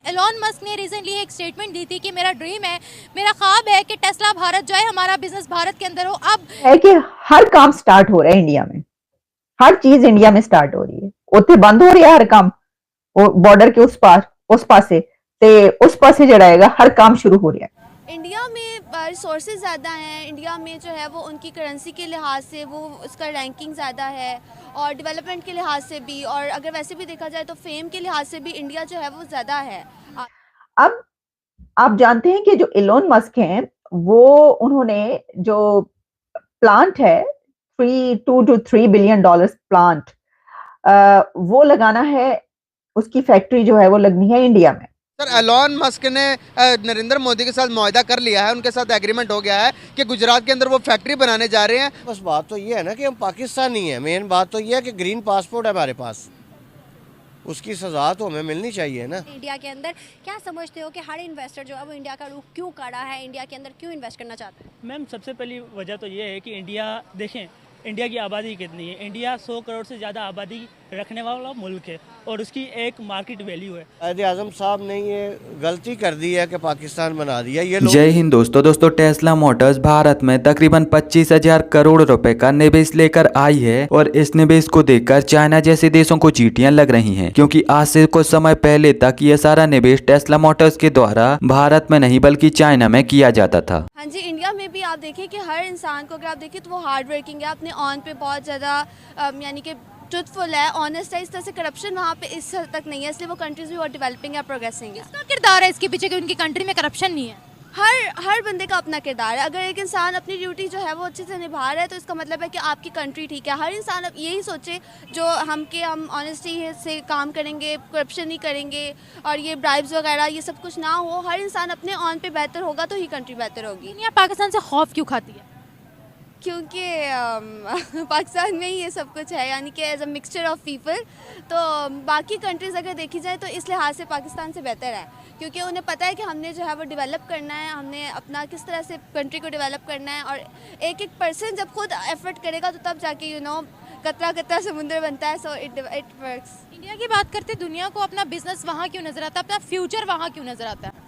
Elon Musk ने recently एक statement दी थी कि मेरा ड्रीम है, मेरा ख्वाब है कि टेस्ला भारत जाए, हमारा बिजनेस भारत के अंदर हो। अब है कि हर काम स्टार्ट हो रहा है इंडिया में, हर चीज इंडिया में स्टार्ट हो रही है। उत्थे बंद हो रहा है हर काम, वो बॉर्डर के उस पासे ते उस पासे जो रहेगा हर काम शुरू हो रहा है। इंडिया में रिसोर्सेज ज़्यादा हैं, इंडिया में जो है वो उनकी करेंसी के लिहाज से वो उसका रैंकिंग ज़्यादा है, और डेवलपमेंट के लिहाज से भी, और अगर वैसे भी देखा जाए तो फेम के लिहाज से भी इंडिया जो है वो ज़्यादा है। अब आप जानते हैं कि जो एलोन मस्क हैं वो उन्होंने जो प्लांट है 2 to 3 बिलियन डॉलर्स प्लांट वो लगाना है, उसकी फैक्ट्री जो है वो लगनी है इंडिया में। सर, एलॉन मस्क ने नरेंद्र मोदी के साथ मुआहदा कर लिया है, उनके साथ एग्रीमेंट हो गया है कि गुजरात के अंदर वो फैक्ट्री बनाने जा रहे हैं। बस बात तो ये है ना कि हम पाकिस्तानी हैं, मेन बात तो ये है कि ग्रीन पासपोर्ट है हमारे पास, उसकी सजा तो हमें मिलनी चाहिए ना। इंडिया के अंदर क्या समझते हो कि हर इन्वेस्टर जो है वो इंडिया का रुख क्यों करा है, इंडिया के अंदर क्यों इन्वेस्ट करना चाहता है? मैम, सबसे पहली वजह तो ये है कि इंडिया देखें, इंडिया की आबादी कितनी है। इंडिया 100 करोड़ से ज़्यादा आबादी रखने वाला मुल्क है और उसकी एक मार्केट वैल्यू है। कायदे आज़म साहब ने ये गलती कर दी है कि पाकिस्तान बना दिया ये लोग। जय हिंद दोस्तों टेस्ला मोटर्स भारत में तकरीबन 25,000 करोड़ रुपए का निवेश लेकर आई है और इस निवेश को देखकर चाइना जैसे देशों को चींटियां लग रही हैं, क्योंकि आज से कुछ समय पहले तक ये सारा निवेश टेस्ला मोटर्स के द्वारा भारत में नहीं बल्कि चाइना में किया जाता था। हाँ जी, इंडिया में भी आप देखिए कि हर इंसान को अगर आप देखिए तो वो हार्ड वर्किंग है, अपने ऑन पे बहुत ज़्यादा यानी कि ट्रुथफुल है, ऑनेस्ट है। इस तरह से करप्शन वहाँ पे इस हद तक नहीं है, इसलिए वो कंट्रीज भी बहुत डेवलपिंग है, प्रोग्रेसिंग है। इसका किरदार है इसके पीछे कि उनकी कंट्री में करप्शन नहीं है। हर बंदे का अपना किरदार है। अगर एक इंसान अपनी ड्यूटी जो है वो अच्छे से निभा रहा है तो इसका मतलब है कि आपकी कंट्री ठीक है। हर इंसान अब यही सोचे जो हम ऑनेस्टी से काम करेंगे, करप्शन नहीं करेंगे और ये ब्राइब्स वगैरह ये सब कुछ ना हो। हर इंसान अपने ऑन पे बेहतर होगा तो ही कंट्री बेहतर होगी। दुनिया पाकिस्तान से खौफ क्यों खाती है? क्योंकि पाकिस्तान में ही ये सब कुछ है, यानी कि as a mixture of people. तो बाकी कंट्रीज़ अगर देखी जाए तो इस लिहाज से पाकिस्तान से बेहतर है, क्योंकि उन्हें पता है कि हमने जो है वो डेवलप करना है, हमने अपना किस तरह से कंट्री को डेवलप करना है। और एक पर्सन जब खुद एफर्ट करेगा तो तब जाके कतरा कतरा समुद्र बनता है। So it works. इंडिया की बात करते दुनिया को अपना बिजनेस वहाँ क्यों नजर आता है, अपना फ्यूचर वहाँ क्यों नजर आता है?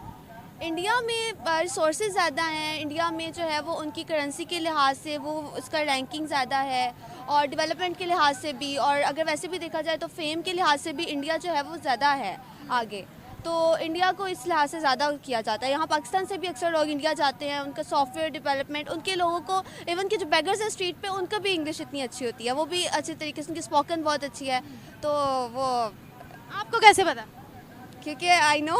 इंडिया में रिसोर्सेज ज़्यादा हैं, इंडिया में जो है वो उनकी करेंसी के लिहाज से वो उसका रैंकिंग ज़्यादा है, और डेवलपमेंट के लिहाज से भी, और अगर वैसे भी देखा जाए तो फेम के लिहाज से भी इंडिया जो है वो ज़्यादा है आगे। तो इंडिया को इस लिहाज से ज़्यादा किया जाता है। यहाँ पाकिस्तान से भी अक्सर लोग इंडिया जाते हैं, उनका सॉफ्टवेयर डेवलपमेंट, उनके लोगों को, इवन के जो बेगर्स हैं स्ट्रीट पे, उनका भी इंग्लिश इतनी अच्छी होती है, वो भी अच्छे तरीके से, उनकी स्पोकन बहुत अच्छी है। तो वो आपको कैसे पता? क्योंकि आई नो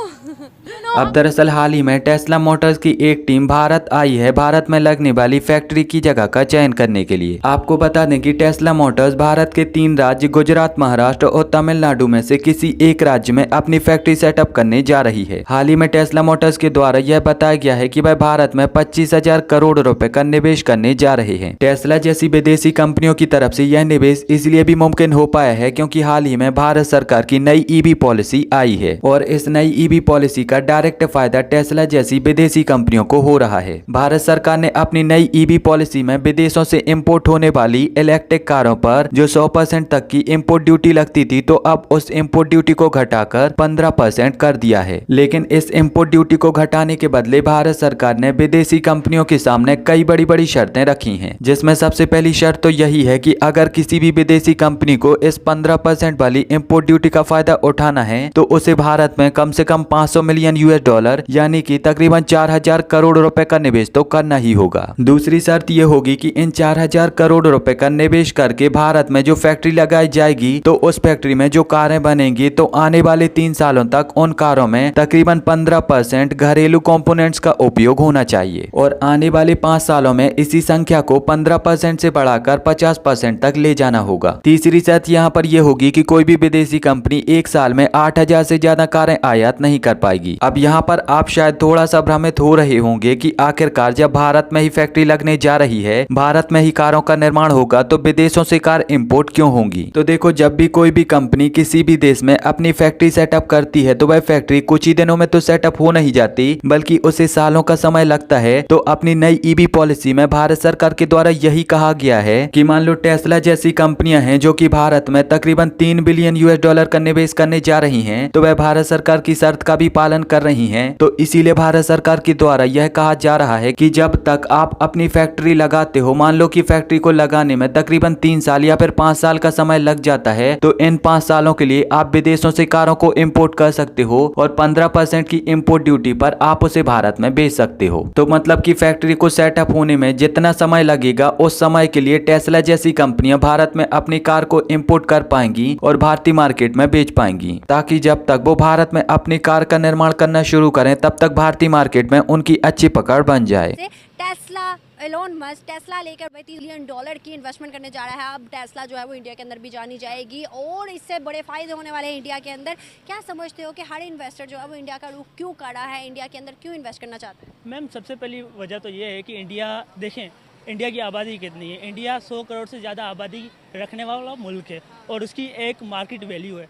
अब दरअसल हाल ही में टेस्ला मोटर्स की एक टीम भारत आई है भारत में लगने वाली फैक्ट्री की जगह का चयन करने के लिए। आपको बता दें कि टेस्ला मोटर्स भारत के 3 राज्य गुजरात, महाराष्ट्र और तमिलनाडु में से किसी एक राज्य में अपनी फैक्ट्री सेटअप करने जा रही है। हाल ही में टेस्ला मोटर्स के द्वारा यह बताया गया है कि वह भारत में 25,000 करोड़ रुपए का निवेश करने जा रहे हैं। टेस्ला जैसी विदेशी कंपनियों की तरफ से यह निवेश इसलिए भी मुमकिन हो पाया है क्योंकि हाल ही में भारत सरकार की नई ईवी पॉलिसी आई है और इस नई ईवी पॉलिसी का डायरेक्ट फायदा टेस्ला जैसी विदेशी कंपनियों को हो रहा है। भारत सरकार ने अपनी नई ईवी पॉलिसी में विदेशों से इंपोर्ट होने वाली इलेक्ट्रिक कारों पर जो 100% तक की इंपोर्ट ड्यूटी लगती थी, तो अब उस इंपोर्ट ड्यूटी को घटाकर 15% कर दिया है। लेकिन इस इंपोर्ट ड्यूटी को घटाने के बदले भारत सरकार ने विदेशी कंपनियों के सामने कई बड़ी बड़ी शर्तें रखी हैं, जिसमें सबसे पहली शर्त तो यही है कि अगर किसी भी विदेशी कंपनी को इस 15% वाली इंपोर्ट ड्यूटी का फायदा उठाना है तो उसे भारत में कम से कम 500 मिलियन US डॉलर यानी कि तकरीबन 4,000 करोड़ रुपए का निवेश तो करना ही होगा। दूसरी शर्त यह होगी कि इन 4,000 करोड़ रुपए का निवेश करके भारत में जो फैक्ट्री लगाई जाएगी तो उस फैक्ट्री में जो कारें बनेंगी तो आने वाले 3 सालों तक उन कारों में तकरीबन 15% घरेलू कंपोनेंट्स का उपयोग होना चाहिए और आने वाले 5 सालों में इसी संख्या को 15% से बढ़ाकर 50% तक ले जाना होगा। तीसरी शर्त यहाँ पर यह होगी कि कोई भी विदेशी कंपनी एक साल में 8,000 से ज्यादा कारें आयात नहीं कर पाएगी। अब यहाँ पर आप शायद थोड़ा सा भ्रमित हो रहे होंगे कि आखिरकार जब भारत में ही फैक्ट्री लगने जा रही है, भारत में ही कारों का निर्माण होगा, तो विदेशों से कार इंपोर्ट क्यों होंगी? तो देखो, जब भी कोई भी कंपनी किसी भी देश में अपनी फैक्ट्री सेटअप करती है तो वह फैक्ट्री कुछ ही दिनों में तो सेटअप हो नहीं जाती, बल्कि उसे सालों का समय लगता है। तो अपनी नई ईवी पॉलिसी में भारत सरकार के द्वारा यही कहा गया है कि मान लो टेस्ला जैसी कंपनियां हैं जो कि भारत में तकरीबन 3 बिलियन US डॉलर का निवेश करने जा रही हैं, तो वह भारत भारत सरकार की शर्त का भी पालन कर रही हैं। तो इसीलिए भारत सरकार के द्वारा यह कहा जा रहा है कि जब तक आप अपनी फैक्ट्री लगाते हो, मान लो कि फैक्ट्री को लगाने में तकरीबन 3 साल या फिर 5 साल का समय लग जाता है, तो इन 5 सालों के लिए आप विदेशों से कारों को इंपोर्ट कर सकते हो और 15% की इंपोर्ट ड्यूटी पर आप उसे भारत में बेच सकते हो। तो मतलब कि फैक्ट्री को सेटअप होने में जितना समय लगेगा उस समय के लिए टेस्ला जैसी कंपनियां भारत में अपनी कार को इंपोर्ट कर पाएंगी और भारतीय मार्केट में बेच पाएंगी, ताकि जब तक वो भारत में अपनी कार का निर्माण करना शुरू करें तब तक भारतीय मार्केट में उनकी अच्छी पकड़ बन जाए। टेस्ला, एलोन मस्क टेस्ला लेकर $30 बिलियन की इन्वेस्टमेंट करने जा रहा है। अब टेस्ला जो है वो इंडिया के अंदर भी जानी जाएगी और इससे बड़े फायदे होने वाले हैं इंडिया के अंदर। क्या समझते हो कि हर इन्वेस्टर जो है वो इंडिया का रुख क्यों काढ़ा है, इंडिया के अंदर क्यों इन्वेस्ट करना चाहता है? मैम, सबसे पहली वजह तो ये है कि इंडिया देखें, इंडिया की आबादी कितनी है। इंडिया 100 करोड़ से ज़्यादा आबादी रखने वाला मुल्क है और उसकी एक मार्केट वैल्यू है।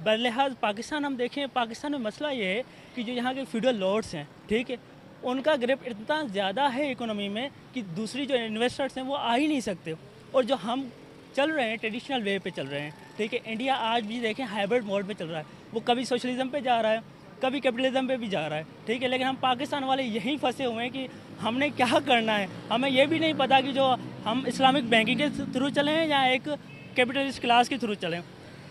बरलिहाज पाकिस्तान हम देखें, पाकिस्तान में मसला ये है कि जो यहाँ के फ्यूडल लॉर्ड्स हैं, ठीक है, उनका ग्रिप इतना ज़्यादा है इकोनॉमी में कि दूसरी जो इन्वेस्टर्स हैं वो आ ही नहीं सकते। और जो हम चल रहे हैं ट्रेडिशनल वे पे चल रहे हैं, ठीक है। इंडिया आज भी देखें हाइब्रिड मोड पे चल रहा है, वो कभी सोशलिज्म पे जा रहा है, कभी कैपिटलिज्म पे भी जा रहा है, ठीक है। लेकिन हम पाकिस्तान वाले यहीं फंसे हुए हैं कि हमने क्या करना है। हमें ये भी नहीं पता कि जो हम इस्लामिक बैंकिंग के थ्रू चले हैं या एक कैपिटलिस्ट क्लास के थ्रू चलें।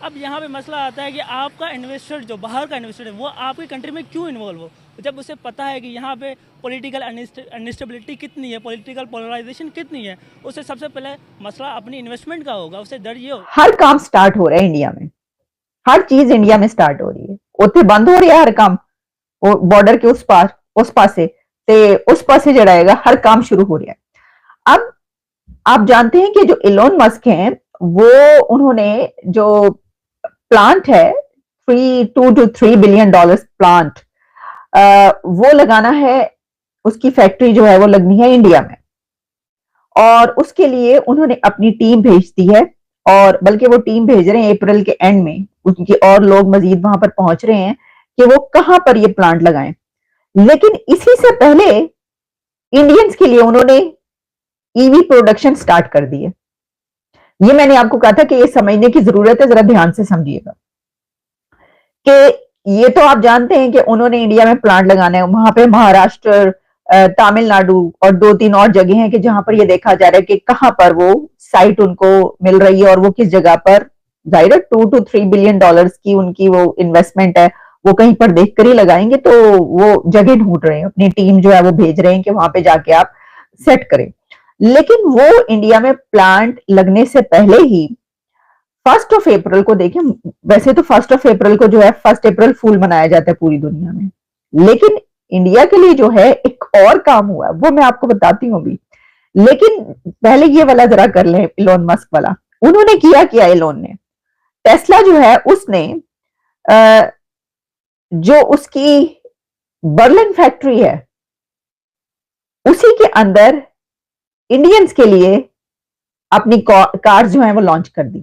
अब यहाँ पे मसला आता है कि आपका इन्वेस्टर जो बाहर का इन्वेस्टर है वो आपकी कंट्री में क्यों इन्वॉल्व हो, जब उसे पता है कि यहाँ पे पॉलिटिकल अनस्टेबिलिटी कितनी है, पॉलिटिकल पोलराइजेशन कितनी है। उसे सबसे पहले मसला अपनी इन्वेस्टमेंट का होगा, उसे डर ये हो। हर काम स्टार्ट हो रहा है इंडिया में, हर चीज इंडिया में स्टार्ट हो रही है, उतने बंद हो रही है हर काम। वो बॉर्डर के उस पार से ते उस पार से जड़ाएगा, हर काम शुरू हो रहा है। अब आप जानते हैं कि जो एलोन मस्क हैं वो उन्होंने जो प्लांट है 2 to 3 बिलियन डॉलर्स प्लांट वो लगाना है, उसकी फैक्ट्री जो है वो लगनी है इंडिया में और उसके लिए उन्होंने अपनी टीम भेज दी है और बल्कि वो टीम भेज रहे हैं अप्रैल के एंड में, उनके और लोग मजीद वहां पर पहुंच रहे हैं कि वो कहां पर ये प्लांट लगाएं। लेकिन इसी से पहले इंडियंस के लिए उन्होंने ईवी प्रोडक्शन स्टार्ट कर दी है। ये मैंने आपको कहा था कि ये समझने की जरूरत है, जरा ध्यान से समझिएगा कि ये तो आप जानते हैं कि उन्होंने इंडिया में प्लांट लगाना है, वहां पे महाराष्ट्र, तमिलनाडु और 2-3 और जगह हैं कि जहां पर ये देखा जा रहा है कि कहां पर वो साइट उनको मिल रही है और वो किस जगह पर। जाहिर है 2 to 3 बिलियन डॉलर्स की उनकी वो इन्वेस्टमेंट है, वो कहीं पर देखकर ही लगाएंगे, तो वो जगह ढूंढ रहे हैं, अपनी टीम जो है वो भेज रहे हैं कि वहां पे जाके आप सेट करें। लेकिन वो इंडिया में प्लांट लगने से पहले ही 1 अप्रैल को देखें, वैसे तो 1 अप्रैल को जो है 1 अप्रैल फूल मनाया जाता है पूरी दुनिया में, लेकिन इंडिया के लिए जो है एक और काम हुआ, वो मैं आपको बताती हूँ अभी। लेकिन पहले ये वाला जरा कर लें, एलोन मस्क वाला। उन्होंने किया एलोन ने, टेस्ला जो है उसने जो उसकी बर्लिन फैक्ट्री है उसी के अंदर इंडियंस के लिए अपनी कार्स जो है वो लॉन्च कर दी।